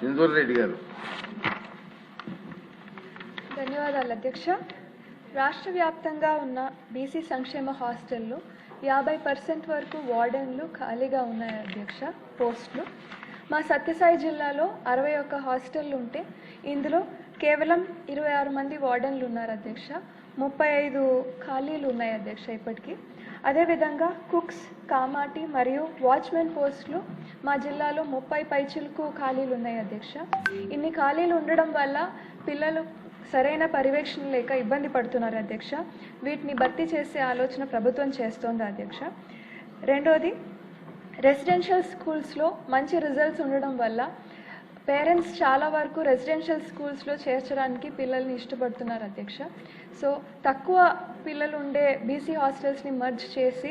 సింధూర్ రెడ్డి గారు. ధన్యవాదాలు అధ్యక్ష. రాష్ట్ర వ్యాప్తంగా ఉన్న బీసీ సంక్షేమ హాస్టల్లో 50% వరకు వార్డెన్లు ఖాళీగా ఉన్నాయి అధ్యక్ష, పోస్టులు. మా సత్యసాయి జిల్లాలో 61 హాస్టళ్లు ఉంటే ఇందులో కేవలం 26 మంది వార్డెన్లు ఉన్నారు అధ్యక్ష. 35 ఖాళీలు ఉన్నాయి అధ్యక్ష ఇప్పటికీ. అదేవిధంగా కుక్స్, కామాటి మరియు వాచ్మెన్ పోస్టులు మా జిల్లాలో 30 పైచిలకు ఖాళీలు ఉన్నాయి అధ్యక్ష. ఇన్ని ఖాళీలు ఉండడం వల్ల పిల్లలు సరైన పర్యవేక్షణ లేక ఇబ్బంది పడుతున్నారు అధ్యక్ష. వీటిని భర్తీ చేసే ఆలోచన ప్రభుత్వం చేస్తోంది అధ్యక్ష. రెండోది, రెసిడెన్షియల్ స్కూల్స్లో మంచి రిజల్ట్స్ ఉండడం వల్ల పేరెంట్స్ చాలా వరకు రెసిడెన్షియల్ స్కూల్స్లో చేర్చడానికి పిల్లల్ని ఇష్టపడుతున్నారు అధ్యక్ష. సో తక్కువ పిల్లలు ఉండే బీసీ హాస్టల్స్ని మర్జ్ చేసి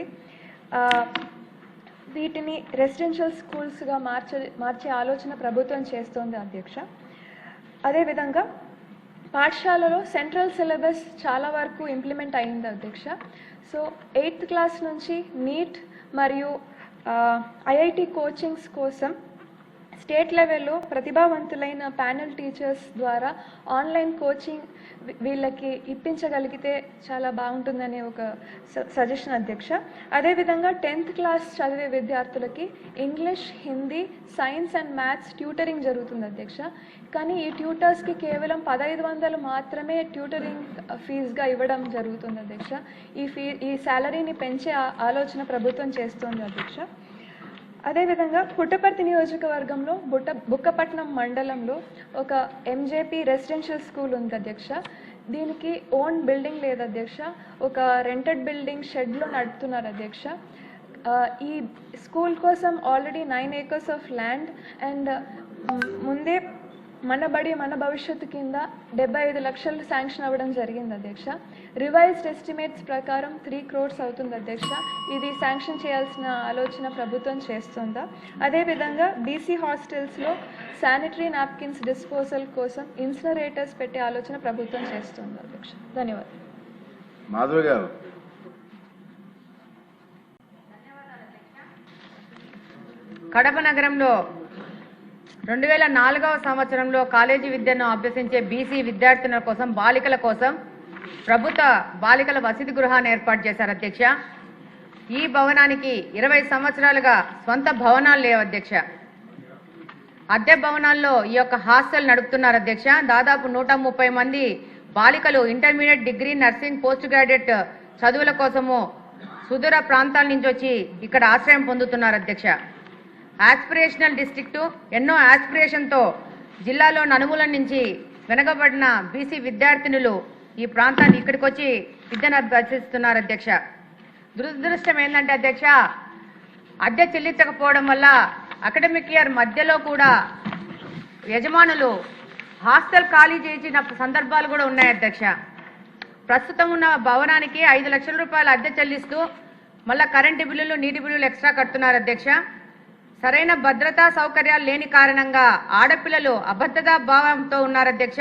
వీటిని రెసిడెన్షియల్ స్కూల్స్గా మార్చే ఆలోచన ప్రభుత్వం చేస్తోంది అధ్యక్ష. అదేవిధంగా పాఠశాలలో సెంట్రల్ సిలబస్ చాలా వరకు ఇంప్లిమెంట్ అయింది అధ్యక్ష. సో 8th క్లాస్ నుంచి నీట్ మరియు ఐఐటి కోచింగ్స్ కోసం స్టేట్ లెవెల్లో ప్రతిభావంతులైన ప్యానెల్ టీచర్స్ ద్వారా ఆన్లైన్ కోచింగ్ వీళ్ళకి ఇప్పించగలిగితే చాలా బాగుంటుందనే ఒక సజెషన్ అధ్యక్ష. అదేవిధంగా 10th క్లాస్ చదివే విద్యార్థులకి English, Hindi, science and maths tutoring జరుగుతుంది అధ్యక్ష. కానీ ఈ ట్యూటర్స్కి కేవలం 1500 మాత్రమే ట్యూటరింగ్ ఫీజుగా ఇవ్వడం జరుగుతుంది అధ్యక్ష. ఈ శాలరీని పెంచే ఆలోచన ప్రభుత్వం చేస్తోంది అధ్యక్ష. అదేవిధంగా పుట్టపర్తి నియోజకవర్గంలో బుక్కపట్నం మండలంలో ఒక ఎంజేపీ రెసిడెన్షియల్ స్కూల్ ఉంది అధ్యక్ష. దీనికి ఓన్ బిల్డింగ్ లేదు అధ్యక్ష. ఒక రెంటెడ్ బిల్డింగ్ షెడ్లో నడుపుతున్నారు అధ్యక్ష. ఈ స్కూల్ కోసం already 9 acres of land and ముందే మన బడి మన భవిష్యత్తు కింద 75 లక్షలు శాంక్షన్ అవ్వడం జరిగింది అధ్యక్ష. రివైజ్డ్ ఎస్టిమేట్స్ ప్రకారం 3 crores అవుతుంది అధ్యక్ష. ఇది శాంక్షన్ చేయాల్సిన ఆలోచన ప్రభుత్వం చేస్తుందా? అదేవిధంగా బీసీ హాస్టల్స్లో శానిటరీ నాప్కిన్స్ డిస్పోజల్ కోసం ఇన్సినరేటర్స్ పెట్టే ఆలోచన ప్రభుత్వం చేస్తుంది అధ్యక్ష. ధన్యవాదాలు. మాధవి గారు. కడప నగరంలో 2004వ సంవత్సరంలో కాలేజీ విద్యను అభ్యసించే బీసీ విద్యార్థినుల కోసం, బాలికల కోసం ప్రభుత్వ బాలికల వసతి గృహాన్ని ఏర్పాటు చేశారు అధ్యక్ష. ఈ భవనానికి 20 సంవత్సరాలుగా స్వంత భవనాలు లేవు అధ్యక్ష. అద్దె భవనాల్లో ఈ యొక్క హాస్టల్ నడుపుతున్నారు అధ్యక్ష. దాదాపు 130 మంది బాలికలు intermediate, degree, nursing, post graduate చదువుల కోసము సుదూర ప్రాంతాల నుంచి వచ్చి ఇక్కడ ఆశ్రయం పొందుతున్నారు అధ్యక్ష. ఆస్పిరేషనల్ డిస్ట్రిక్టు ఎన్నో ఆస్పిరేషన్తో జిల్లాలో నలుమూల నుంచి వెనకబడిన బీసీ విద్యార్థినులు ఈ ప్రాంతాన్ని ఇక్కడికి వచ్చి విద్యను అభ్యసిస్తున్నారు అధ్యక్ష. దురదృష్టం ఏంటంటే అధ్యక్ష, అద్దె చెల్లించకపోవడం వల్ల అకాడమిక్ ఇయర్ మధ్యలో కూడా యజమానులు హాస్టల్ ఖాళీ చేసిన సందర్భాలు కూడా ఉన్నాయి అధ్యక్ష. ప్రస్తుతం ఉన్న భవనానికి 5 లక్షల రూపాయల అద్దె చెల్లిస్తూ మళ్ళా కరెంటు బిల్లులు, నీటి బిల్లులు ఎక్స్ట్రా కడుతున్నారు అధ్యక్ష. సరైన భద్రతా సౌకర్యాలు లేని కారణంగా ఆడపిల్లలు అభద్రతా భావంతో ఉన్నారు అధ్యక్ష.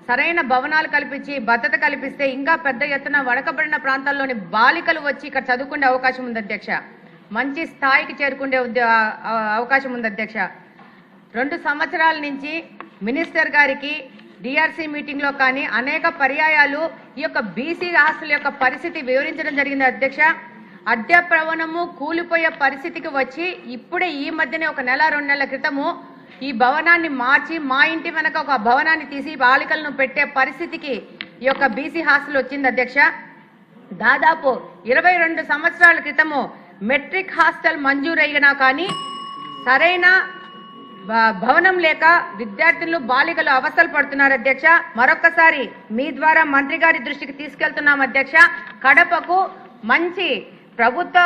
సరైన భవనాలు కల్పించి భద్రత కల్పిస్తే ఇంకా పెద్ద ఎత్తున వడకబడిన ప్రాంతాల్లోని బాలికలు వచ్చి ఇక్కడ చదువుకునే అవకాశం ఉంది అధ్యక్ష. మంచి స్థాయికి చేరుకునే అవకాశం ఉంది అధ్యక్ష. 2 సంవత్సరాల నుంచి మినిస్టర్ గారికి డిఆర్సీ మీటింగ్లో కానీ అనేక పర్యాయాలు ఈ యొక్క బీసీ హాస్టల్ యొక్క పరిస్థితి వివరించడం జరిగింది అధ్యక్ష. అద్దె భవనము కూలిపోయే పరిస్థితికి వచ్చి ఇప్పుడే ఈ మధ్యనే ఒక నెల 2 నెలల క్రితము ఈ భవనాన్ని మార్చి మా ఇంటి వెనక ఒక భవనాన్ని తీసి బాలికలను పెట్టే పరిస్థితికి ఈ యొక్క బీసీ హాస్టల్ వచ్చింది అధ్యక్ష. దాదాపు 22 సంవత్సరాల క్రితము మెట్రిక్ హాస్టల్ మంజూరైనా కానీ సరైన భవనం లేక విద్యార్థులు, బాలికలు అవస్థలు పడుతున్నారు అధ్యక్ష. మరొకసారి మీ ద్వారా మంత్రి గారి దృష్టికి తీసుకెళ్తున్నాం అధ్యక్ష. కడపకు మంచి ప్రభుత్వ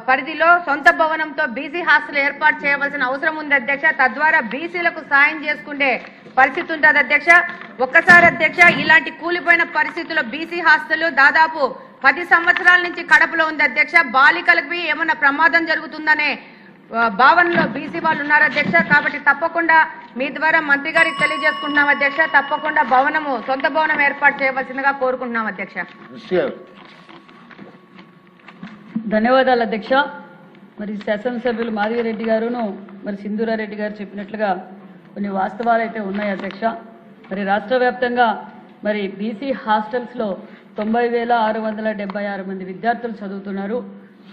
పరిధిలో సొంత భవనంతో బీసీ హాస్టల్ ఏర్పాటు చేయవలసిన అవసరం ఉంది అధ్యక్ష. తద్వారా బీసీలకు సాయం చేసుకునే పరిస్థితి ఉంటుంది అధ్యక్ష. ఒక్కసారి అధ్యక్ష, ఇలాంటి కూలిపోయిన పరిస్థితుల్లో బీసీ హాస్టల్ దాదాపు 10 సంవత్సరాల నుంచి కడపలో ఉంది అధ్యక్ష. బాలికలకి ఏమన్నా ప్రమాదం జరుగుతుందనే భావనలో బీసీ వాళ్ళు ఉన్నారు అధ్యక్ష. కాబట్టి తప్పకుండా మీ ద్వారా మంత్రి గారికి తెలియజేసుకుంటున్నాం అధ్యక్ష. తప్పకుండా భవనము, సొంత భవనం ఏర్పాటు చేయవలసిందిగా కోరుకుంటున్నాం అధ్యక్ష. ధన్యవాదాలు అధ్యక్ష. మరి శాసనసభ్యులు మాధవిరెడ్డి గారును మరి సింధూరారెడ్డి గారు చెప్పినట్లుగా కొన్ని వాస్తవాలు అయితే ఉన్నాయి అధ్యక్ష. మరి రాష్ట్ర వ్యాప్తంగా మరి బీసీ హాస్టల్స్లో 90,676 మంది విద్యార్థులు చదువుతున్నారు.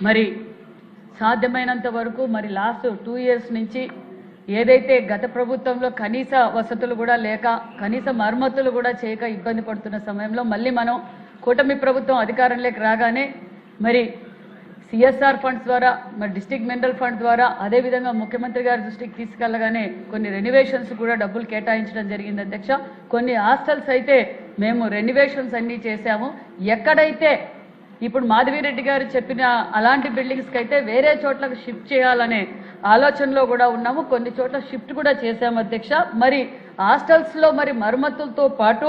మరి సాధ్యమైనంత వరకు మరి లాస్ట్ 2 years నుంచి ఏదైతే గత ప్రభుత్వంలో కనీస వసతులు కూడా లేక కనీస మరమ్మతులు కూడా చేయక ఇబ్బంది పడుతున్న సమయంలో మళ్ళీ మనం కూటమి ప్రభుత్వం అధికారంలోకి రాగానే మరి సిఎస్ఆర్ ఫండ్స్ ద్వారా మరి డిస్ట్రిక్ట్ మినరల్ ఫండ్ ద్వారా అదేవిధంగా ముఖ్యమంత్రి గారి దృష్టికి తీసుకెళ్లగానే కొన్ని రెనోవేషన్స్ కూడా డబ్బులు కేటాయించడం జరిగింది అధ్యక్ష. కొన్ని హాస్టల్స్ అయితే మేము రెనోవేషన్స్ అన్నీ చేశాము. ఎక్కడైతే ఇప్పుడు మాధవిరెడ్డి గారు చెప్పిన అలాంటి బిల్డింగ్స్కి అయితే వేరే చోట్లకు షిఫ్ట్ చేయాలనే ఆలోచనలో కూడా ఉన్నాము. కొన్ని చోట్ల షిఫ్ట్ కూడా చేశాము అధ్యక్ష. మరి హాస్టల్స్లో మరి మరమ్మతులతో పాటు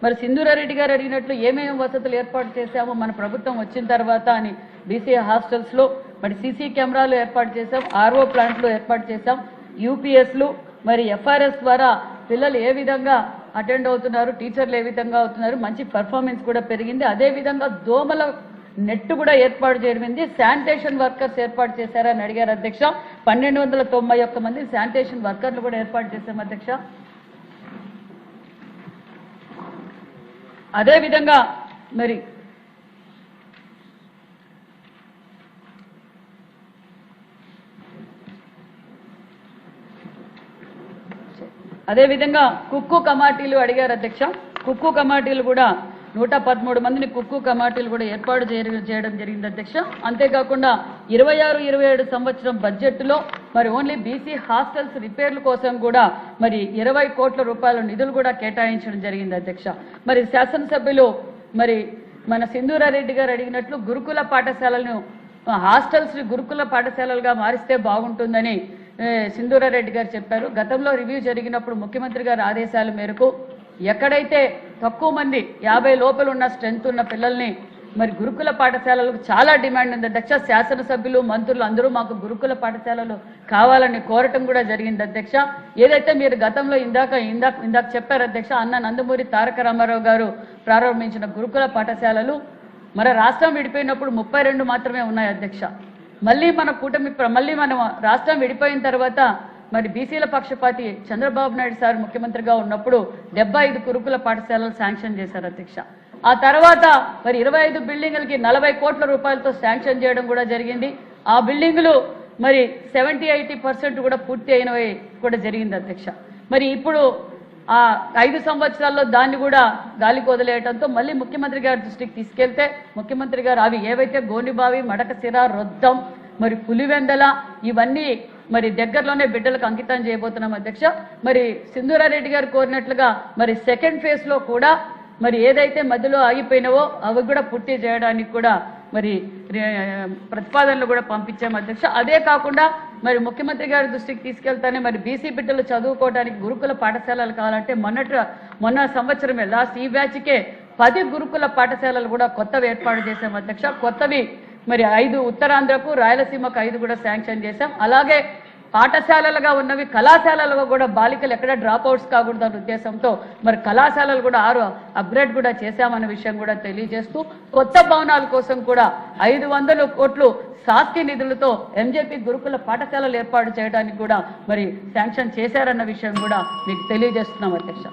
మరి సింధూరారెడ్డి గారు అడిగినట్లు ఏమేమి వసతులు ఏర్పాటు చేశామో మన ప్రభుత్వం వచ్చిన తర్వాత అని బీసీ హాస్టల్స్లో మరి సీసీ కెమెరాలు ఏర్పాటు చేశాం, ఆర్ఓ ప్లాంట్లు ఏర్పాటు చేశాం, యూపీఎస్లు మరి ఎఫ్ఆర్ఎస్ ద్వారా పిల్లలు ఏ విధంగా అటెండ్ అవుతున్నారు, టీచర్లు ఏ విధంగా అవుతున్నారు, మంచి పర్ఫార్మెన్స్ కూడా పెరిగింది. అదేవిధంగా దోమల నెట్ కూడా ఏర్పాటు చేయడం, శానిటేషన్ వర్కర్స్ ఏర్పాటు చేశారని అడిగారు అధ్యక్ష. 1291 మంది శానిటేషన్ వర్కర్లు కూడా ఏర్పాటు చేశాం అధ్యక్ష. అదేవిధంగా మరి అదేవిధంగా కుక్కు కమాటీలు అడిగారు అధ్యక్ష. కుక్కు కమాటీలు కూడా 113 మందిని కుక్కు కమాటీలు కూడా ఏర్పాటు చేయడం జరిగింది అధ్యక్ష. అంతేకాకుండా 26-27 సంవత్సరం బడ్జెట్లో మరి ఓన్లీ బీసీ హాస్టల్స్ రిపేర్ల కోసం కూడా మరి 20 కోట్ల రూపాయల నిధులు కూడా కేటాయించడం జరిగింది అధ్యక్ష. మరి శాసనసభ్యులు మరి మన సింధూరారెడ్డి గారు అడిగినట్లు గురుకుల పాఠశాలను హాస్టల్స్ని గురుకుల పాఠశాలలుగా మారిస్తే బాగుంటుందని సింధూరారెడ్డి గారు చెప్పారు. గతంలో రివ్యూ జరిగినప్పుడు ముఖ్యమంత్రి గారి ఆదేశాల మేరకు ఎక్కడైతే తక్కువ మంది 50 లోపల ఉన్న స్ట్రెంత్ ఉన్న పిల్లల్ని మరి గురుకుల పాఠశాలలకు చాలా డిమాండ్ ఉంది అధ్యక్ష. శాసనసభ్యులు మంత్రులు అందరూ మాకు గురుకుల పాఠశాలలు కావాలని కోరటం కూడా జరిగింది అధ్యక్ష. ఏదైతే మీరు గతంలో ఇందాక చెప్పారు అధ్యక్ష, అన్న నందమూరి తారక రామారావు గారు ప్రారంభించిన గురుకుల పాఠశాలలు మన రాష్ట్రం విడిపోయినప్పుడు 32 మాత్రమే ఉన్నాయి అధ్యక్ష. మళ్ళీ మన రాష్ట్రం విడిపోయిన తర్వాత మరి బీసీల పక్షపాతి చంద్రబాబు నాయుడు సార్ ముఖ్యమంత్రిగా ఉన్నప్పుడు 75 గురుకుల పాఠశాలలు శాంక్షన్ చేశారు అధ్యక్ష. ఆ తర్వాత మరి 25 బిల్డింగులకి 40 కోట్ల రూపాయలతో శాంక్షన్ చేయడం కూడా జరిగింది. ఆ బిల్డింగులు మరి 70-80% కూడా పూర్తి అయినవి కూడా జరిగింది అధ్యక్ష. మరి ఇప్పుడు ఆ 5 సంవత్సరాల్లో దాన్ని కూడా గాలికి వదిలేయడంతో మళ్ళీ ముఖ్యమంత్రి గారి దృష్టికి తీసుకెళ్తే ముఖ్యమంత్రి గారు అవి ఏవైతే గోనిబావి, మడకసిర, రొద్దం, మరి పులివెందల ఇవన్నీ మరి దగ్గరలోనే బిడ్డలకు అంకితం చేయబోతున్నాం అధ్యక్ష. మరి సింధూరారెడ్డి గారు కోరినట్లుగా మరి సెకండ్ ఫేజ్లో కూడా మరి ఏదైతే మధ్యలో ఆగిపోయినావో అవి కూడా పూర్తి చేయడానికి కూడా మరి ప్రతిపాదనలు కూడా పంపించాం అధ్యక్ష. అదే కాకుండా మరి ముఖ్యమంత్రి గారి దృష్టికి తీసుకెళ్తానే మరి బీసీ బిడ్డలు చదువుకోవడానికి గురుకుల పాఠశాలలు కావాలంటే మొన్న సంవత్సరమే లాస్ట్ ఈ బ్యాచ్కే 10 గురుకుల పాఠశాలలు కూడా కొత్తవి ఏర్పాటు చేశాం అధ్యక్ష. కొత్తవి మరి 5 ఉత్తరాంధ్రకు, రాయలసీమకు 5 కూడా శాంక్షన్ చేశాం. అలాగే పాఠశాలలుగా ఉన్నవి కళాశాలలుగా కూడా బాలికలు ఎక్కడ డ్రాప్ అవుట్స్ కాకూడదన్న ఉద్దేశంతో మరి కళాశాలలు కూడా 6 అప్గ్రేడ్ కూడా చేశామన్న విషయం కూడా తెలియజేస్తూ కొత్త భవనాల కోసం కూడా 500 కోట్లు శాస్త్రీయ నిధులతో ఎంజేపీ గురుకుల పాఠశాలలు ఏర్పాటు చేయడానికి కూడా మరి శాంక్షన్ చేశారన్న విషయం కూడా మీకు తెలియజేస్తున్నాం అధ్యక్ష.